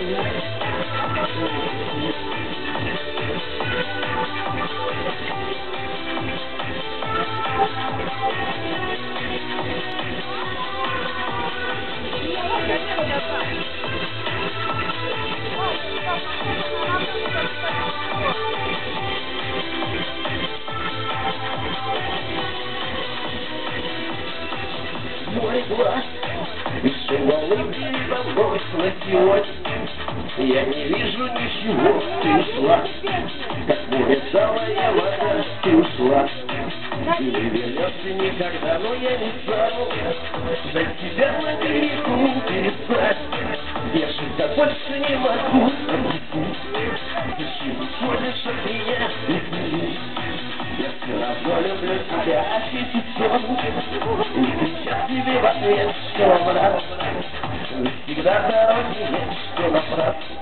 Мой глаз тяжелый перебросила сегодня. Я не вижу ничего, ты ушла, как море целая вода, ты ушла. Ты не вернешься никогда, но я не стану за тебя на берегу перестать. Я же так больше не могу объяснить, почему смотришь от меня. Я все равно люблю тебя, ответить сон. И кричат тебе в ответ, что брат, вы всегда дороги нет, что напрасно.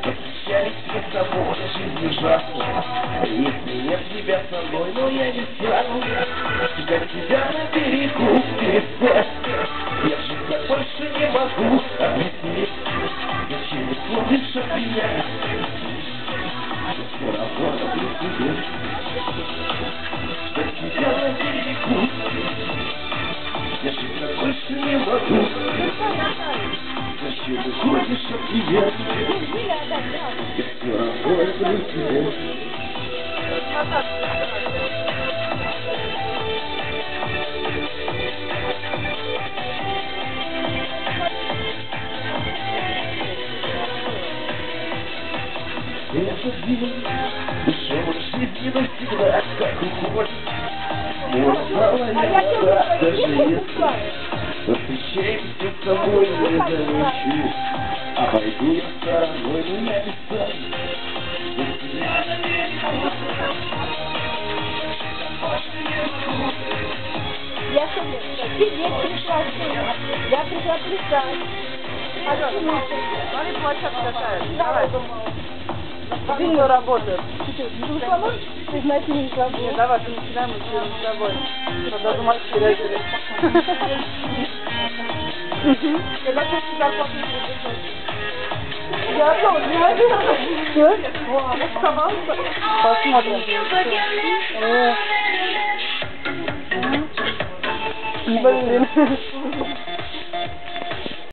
Попрощались мы с тобой, жизнь ужасна. Если нет тебя со мной, но я не стану как тебя на берегу перестать. Я же так больше не могу объяснить, почему смотришь от меня. Все равно люблю тебя, как тебя на берегу. Я же так больше не могу. Зачем уходишь от меня? Я все равно люблю тебя. Этот день ушел от жизни навсегда, как уходит. Может, я даже если встречаемся с тобой, не замечу. Обойду я стороной, но я не стану. Я пришла, я пришла плясать. Смотри, площадка какая. Давай. Видно работает. Ну, поможешь? Ты знаешь, не слабо. Нет, давай, ты начинаем с тобой. Надо думать, переодели. Когда ты себя я тоже не могу. Посмотрим. Блин.